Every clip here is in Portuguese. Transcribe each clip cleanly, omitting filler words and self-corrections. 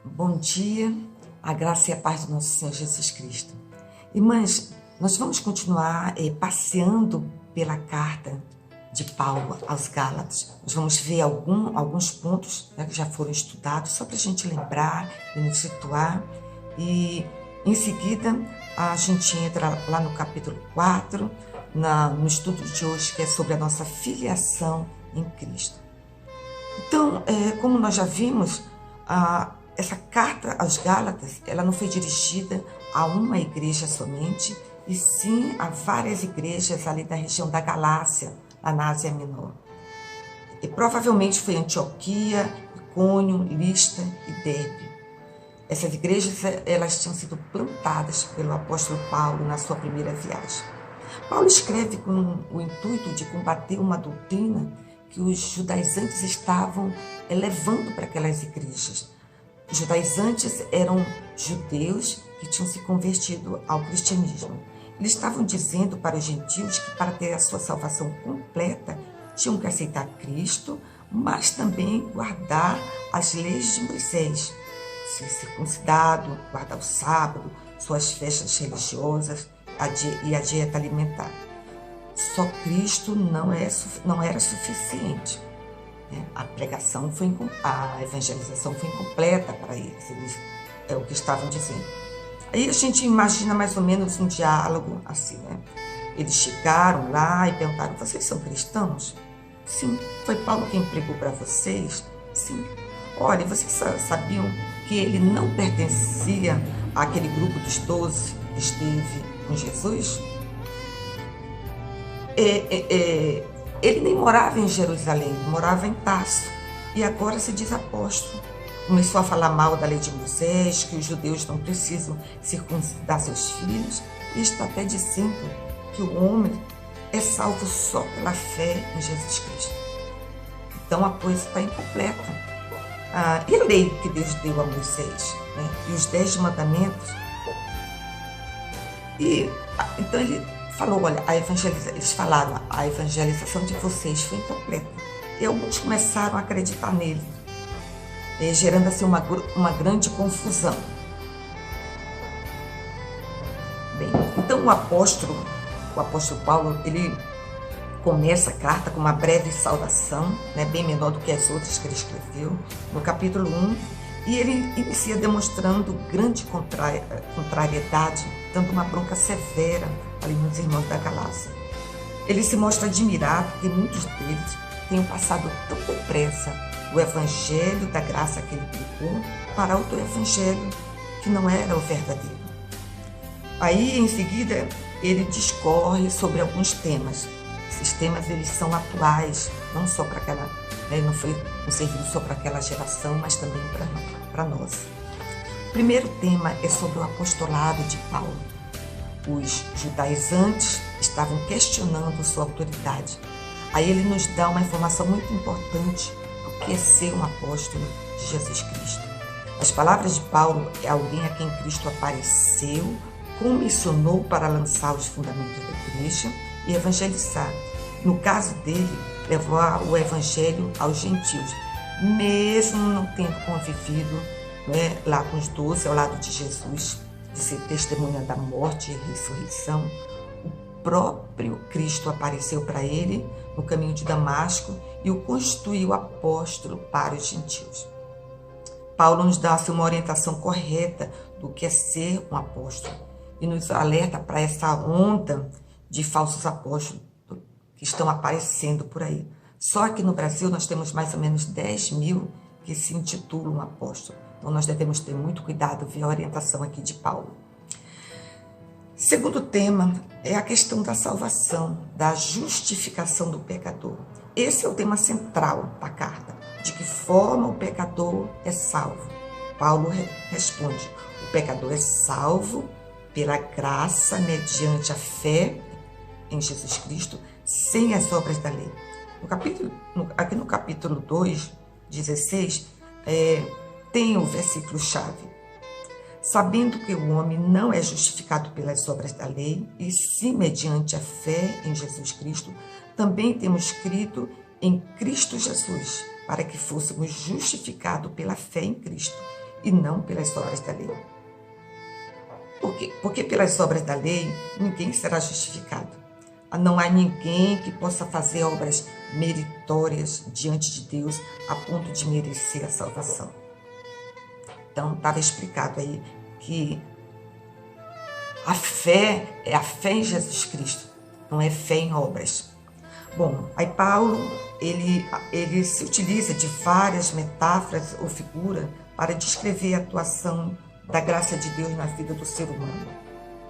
Bom dia, a graça e a paz do nosso Senhor Jesus Cristo. Irmãs, nós vamos continuar passeando pela carta de Paulo aos Gálatas. Nós vamos ver alguns pontos, né, que já foram estudados, só para a gente lembrar e nos situar. E em seguida a gente entra lá no capítulo 4, no estudo de hoje, que é sobre a nossa filiação em Cristo. Então, como nós já vimos, essa carta aos Gálatas, ela não foi dirigida a uma igreja somente, e sim a várias igrejas ali da região da Galácia, lá na Ásia Menor. E provavelmente foi Antioquia, Icônio, Listra e Derbe. Essas igrejas, elas tinham sido plantadas pelo apóstolo Paulo na sua primeira viagem. Paulo escreve com o intuito de combater uma doutrina que os judaizantes estavam levando para aquelas igrejas. Os judaizantes eram judeus que tinham se convertido ao cristianismo. Eles estavam dizendo para os gentios que para ter a sua salvação completa tinham que aceitar Cristo, mas também guardar as leis de Moisés, ser circuncidado, guardar o sábado, suas festas religiosas e a dieta alimentar. Só Cristo não era suficiente. A pregação a evangelização foi incompleta para eles, é o que estavam dizendo. Aí a gente imagina mais ou menos um diálogo assim, né? Eles chegaram lá e perguntaram: vocês são cristãos? Sim. Foi Paulo quem pregou para vocês? Sim. Olha, vocês sabiam que ele não pertencia àquele grupo dos 12 que esteve com Jesus? Ele nem morava em Jerusalém, morava em Tarso, e agora se diz apóstolo. Começou a falar mal da lei de Moisés, que os judeus não precisam circuncidar seus filhos, e está até dizendo que o homem é salvo só pela fé em Jesus Cristo. Então a coisa está incompleta. E a lei que Deus deu a Moisés, né? E os 10 mandamentos. Então ele falou: olha, eles falaram, a evangelização de vocês foi incompleta. E alguns começaram a acreditar nele, gerando assim uma grande confusão. Bem, então o apóstolo Paulo, ele começa a carta com uma breve saudação, né, bem menor do que as outras que ele escreveu, no capítulo 1, e ele inicia demonstrando grande contrariedade, dando uma bronca severa ali nos irmãos da Galácia. Ele se mostra admirado porque muitos deles tenham passado tão depressa o evangelho da graça que ele pregou para outro evangelho que não era o verdadeiro. Aí, em seguida, ele discorre sobre alguns temas. Esses temas, eles são atuais, não só para aquela, né, não foi um serviço só para aquela geração, mas também para nós. O primeiro tema é sobre o apostolado de Paulo. Os judaizantes estavam questionando sua autoridade. Aí ele nos dá uma informação muito importante do que é ser um apóstolo de Jesus Cristo. As palavras de Paulo é alguém a quem Cristo apareceu, comissionou para lançar os fundamentos da igreja e evangelizar. No caso dele, levar o evangelho aos gentios, mesmo não tendo convivido, né, lá com os 12 ao lado de Jesus, de ser testemunha da morte e ressurreição. O próprio Cristo apareceu para ele no caminho de Damasco e o constituiu apóstolo para os gentios. Paulo nos dá assim, uma orientação correta do que é ser um apóstolo e nos alerta para essa onda de falsos apóstolos que estão aparecendo por aí. Só aqui no Brasil nós temos mais ou menos 10.000 que se intitulam apóstolos. Então nós devemos ter muito cuidado, ver a orientação aqui de Paulo. Segundo tema é a questão da salvação, da justificação do pecador. Esse é o tema central da carta. De que forma o pecador é salvo? Paulo responde: o pecador é salvo pela graça mediante a fé em Jesus Cristo, sem as obras da lei. Aqui no capítulo 2, 16, tem o versículo-chave. Sabendo que o homem não é justificado pelas obras da lei, e sim mediante a fé em Jesus Cristo, também temos crido em Cristo Jesus, para que fôssemos justificados pela fé em Cristo, e não pelas obras da lei. Por quê? Porque pelas obras da lei ninguém será justificado. Não há ninguém que possa fazer obras meritórias diante de Deus a ponto de merecer a salvação. Então, estava explicado aí que a fé é a fé em Jesus Cristo, não é fé em obras. Bom, aí Paulo, ele se utiliza de várias metáforas ou figuras para descrever a atuação da graça de Deus na vida do ser humano,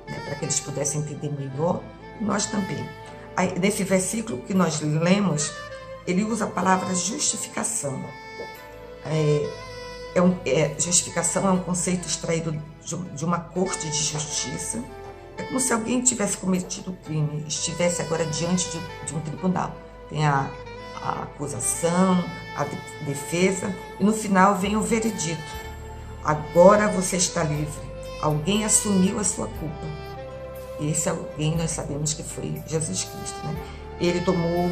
né, para que eles pudessem entender melhor, e nós também. Aí, nesse versículo que nós lemos, ele usa a palavra justificação. Justificação é um conceito extraído de uma corte de justiça. É como se alguém tivesse cometido o crime, estivesse agora diante de um tribunal. Tem a acusação, a defesa, e no final vem o veredito. Agora você está livre. Alguém assumiu a sua culpa. E esse alguém nós sabemos que foi Jesus Cristo, né? Ele tomou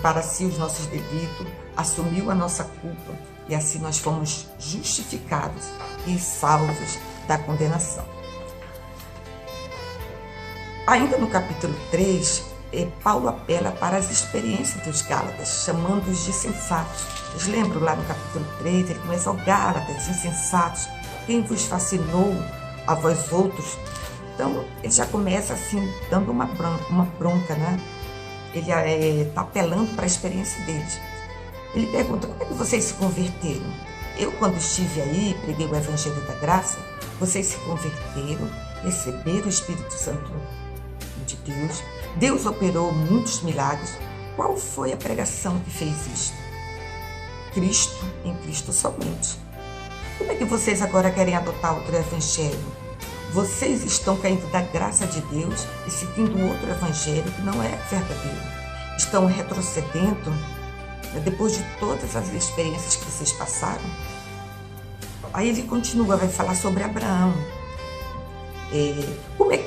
para si os nossos delitos, assumiu a nossa culpa, e assim nós fomos justificados e salvos da condenação. Ainda no capítulo 3, Paulo apela para as experiências dos Gálatas, chamando-os de sensatos. Vocês lembram lá no capítulo 3, ele começa: ó Gálatas, insensatos, quem vos fascinou a vós outros? Então, ele já começa assim, dando uma bronca, né? Ele está apelando para a experiência deles. Ele pergunta: como é que vocês se converteram? Eu, quando estive aí, preguei o Evangelho da Graça, vocês se converteram, receberam o Espírito Santo de Deus, Deus operou muitos milagres. Qual foi a pregação que fez isto? Cristo, em Cristo somente. Como é que vocês agora querem adotar outro evangelho? Vocês estão caindo da graça de Deus e seguindo outro evangelho que não é verdadeiro. Estão retrocedendo, né, depois de todas as experiências que vocês passaram. Aí ele continua, vai falar sobre Abraão. Como é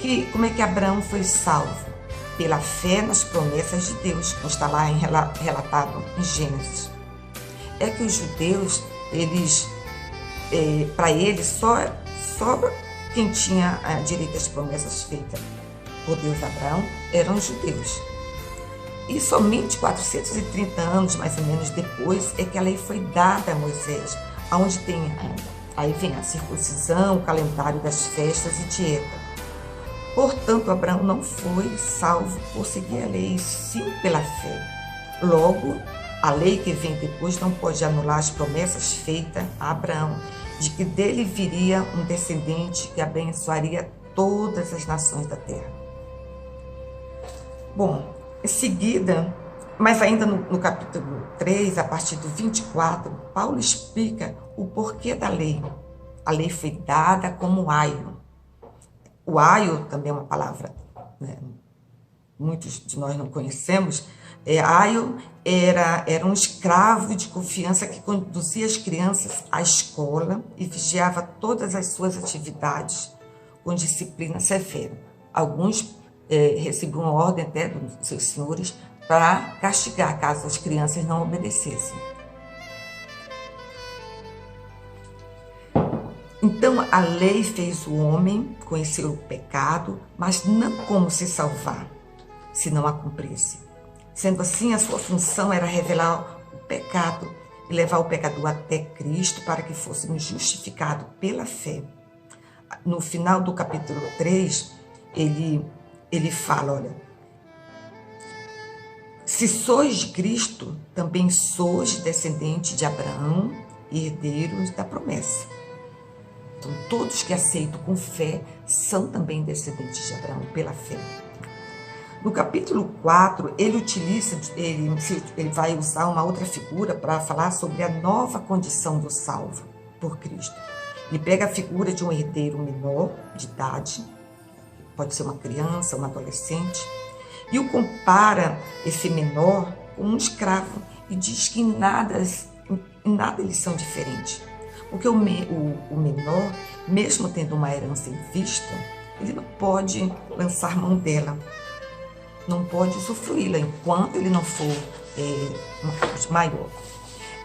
que Abraão foi salvo? Pela fé nas promessas de Deus, como está lá relatado em Gênesis. É que os judeus, para eles, só quem tinha direito às promessas feitas por Deus a Abraão eram os judeus. E somente 430 anos, mais ou menos, depois, é que a lei foi dada a Moisés, onde aí vem a circuncisão, o calendário das festas e dieta. Portanto, Abraão não foi salvo por seguir a lei, sim pela fé. Logo, a lei que vem depois não pode anular as promessas feitas a Abraão, de que dele viria um descendente que abençoaria todas as nações da terra. Bom, em seguida, mas ainda no capítulo 3, a partir do 24, Paulo explica o porquê da lei. A lei foi dada como aio. O aio também é uma palavra, né, muitos de nós não conhecemos. Aio era um escravo de confiança que conduzia as crianças à escola e vigiava todas as suas atividades com disciplina severa. Alguns recebiam ordem até dos seus senhores para castigar caso as crianças não obedecessem. Então a lei fez o homem conhecer o pecado, mas não como se salvar, se não a cumprisse. Sendo assim, a sua função era revelar o pecado e levar o pecador até Cristo para que fôssemos justificados pela fé. No final do capítulo 3, ele fala, olha, se sois de Cristo, também sois descendente de Abraão e herdeiros da promessa. Então, todos que aceitam com fé são também descendentes de Abraão pela fé. No capítulo 4, ele vai usar uma outra figura para falar sobre a nova condição do salvo por Cristo. Ele pega a figura de um herdeiro menor de idade, pode ser uma criança, um adolescente, e o compara, esse menor, com um escravo, e diz que em nada eles são diferentes. Porque o menor, mesmo tendo uma herança em vista, ele não pode lançar mão dela, não pode usufruí-la enquanto ele não for maior.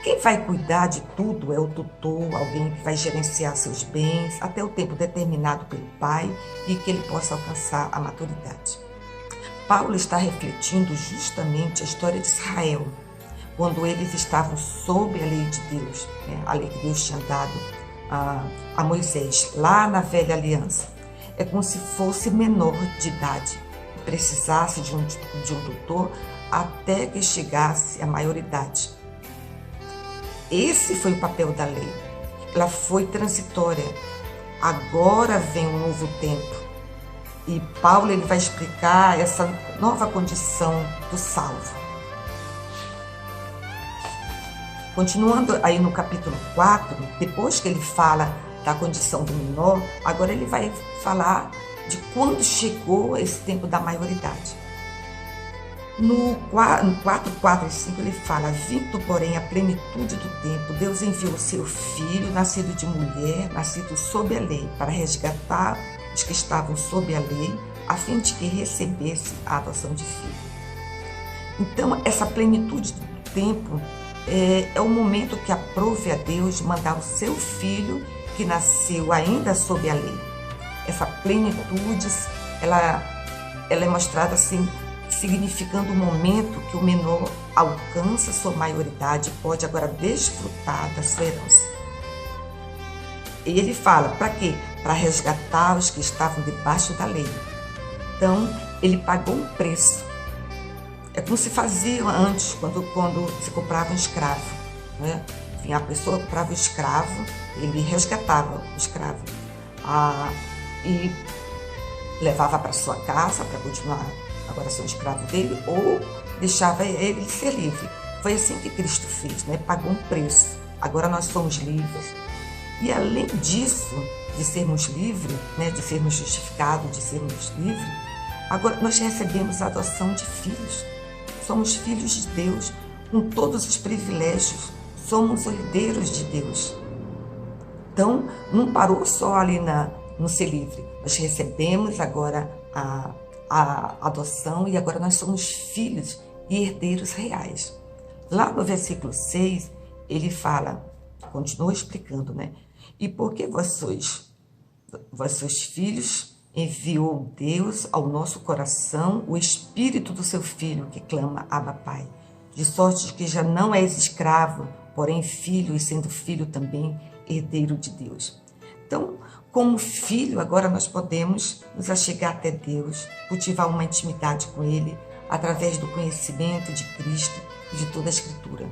Quem vai cuidar de tudo é o tutor, alguém que vai gerenciar seus bens até o tempo determinado pelo pai e que ele possa alcançar a maturidade. Paulo está refletindo justamente a história de Israel, quando eles estavam sob a lei de Deus, né? A lei que Deus tinha dado a Moisés, lá na velha aliança. É como se fosse menor de idade, precisasse de um tutor até que chegasse à maioridade. Esse foi o papel da lei. Ela foi transitória. Agora vem um novo tempo. E Paulo ele vai explicar essa nova condição do salvo. Continuando aí no capítulo 4, depois que ele fala da condição do menor, agora ele vai falar de quando chegou esse tempo da maioridade. No 4, 4 e 5 ele fala: vindo porém a plenitude do tempo, Deus enviou seu filho, nascido de mulher, nascido sob a lei, para resgatar os que estavam sob a lei, a fim de que recebesse a adoção de filho. Então, essa plenitude do tempo é o momento que aprove a Deus de mandar o seu filho, que nasceu ainda sob a lei. Essa plenitude, ela é mostrada assim, significando o momento que o menor alcança sua maioridade e pode agora desfrutar da sua herança. E ele fala, para quê? Para resgatar os que estavam debaixo da lei. Então, ele pagou um preço. É como se fazia antes, quando se comprava um escravo, né? Enfim, a pessoa comprava o escravo, ele resgatava o escravo e levava para sua casa para continuar agora sendo escravo dele, ou deixava ele ser livre. Foi assim que Cristo fez, né? Pagou um preço. Agora nós somos livres. E além disso, de sermos livres, né? De sermos justificados, de sermos livres, agora nós recebemos a adoção de filhos. Somos filhos de Deus, com todos os privilégios. Somos herdeiros de Deus. Então, não parou só ali no ser livre. Nós recebemos agora a adoção e agora nós somos filhos e herdeiros reais. Lá no versículo 6, ele fala, continua explicando, né? E porque vós sois filhos, enviou Deus ao nosso coração o Espírito do seu Filho, que clama, Abba, Pai. De sorte que já não és escravo, porém filho, e sendo filho também, herdeiro de Deus. Então, como filho, agora nós podemos nos achegar até Deus, cultivar uma intimidade com Ele, através do conhecimento de Cristo e de toda a Escritura.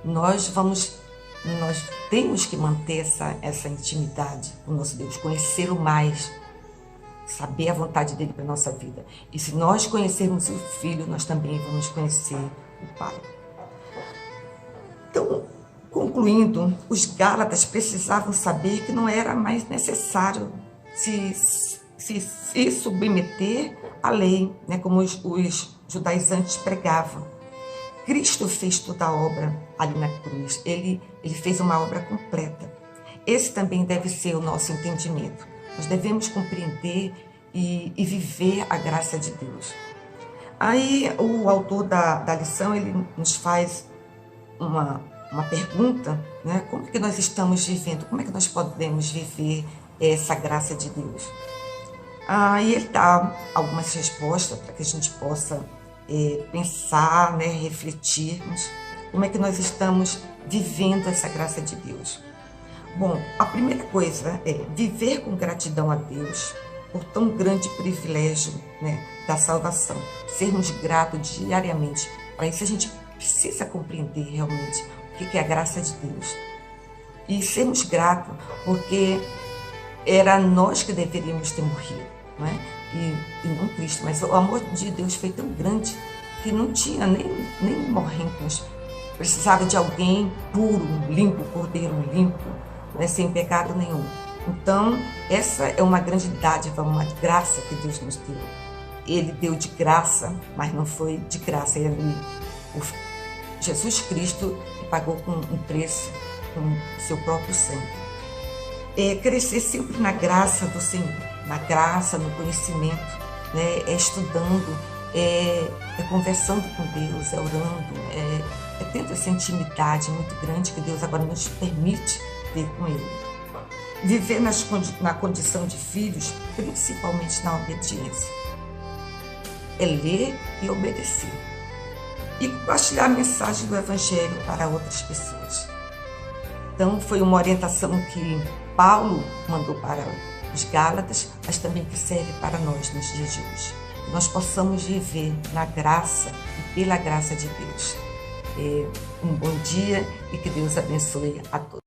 Nós temos que manter essa intimidade com o nosso Deus, conhecê-lo mais, saber a vontade dele para a nossa vida. E se nós conhecermos o Filho, nós também vamos conhecer o Pai. Então, concluindo, os Gálatas precisavam saber que não era mais necessário se submeter à lei, né, como os judaizantes pregavam. Cristo fez toda a obra ali na cruz. Ele fez uma obra completa. Esse também deve ser o nosso entendimento. Nós devemos compreender e viver a graça de Deus. Aí o autor da lição, ele nos faz uma pergunta, né? Como é que nós estamos vivendo? Como é que nós podemos viver essa graça de Deus? E ele dá algumas respostas para que a gente possa pensar, né? Refletirmos como é que nós estamos vivendo essa graça de Deus. Bom, a primeira coisa é viver com gratidão a Deus por tão grande privilégio, né, da salvação. Sermos gratos diariamente. Para isso a gente precisa compreender realmente o que é a graça de Deus. E sermos gratos porque era nós que deveríamos ter morrido, não é? E não Cristo. Mas o amor de Deus foi tão grande que não tinha nem morremos. Precisava de alguém puro, limpo, cordeiro limpo, né, sem pecado nenhum. Então, essa é uma grande dádiva, uma graça que Deus nos deu. Ele deu de graça, mas não foi de graça. Jesus Cristo pagou com um preço, com seu próprio sangue. Crescer sempre na graça do Senhor, na graça, no conhecimento, né? Estudando, conversando com Deus, orando, é tendo essa intimidade muito grande que Deus agora nos permite ter com Ele. Viver na condição de filhos, principalmente na obediência. É ler e obedecer. E compartilhar a mensagem do Evangelho para outras pessoas. Então, foi uma orientação que Paulo mandou para os Gálatas, mas também que serve para nós nos dias de hoje. Que nós possamos viver na graça e pela graça de Deus. Um bom dia e que Deus abençoe a todos.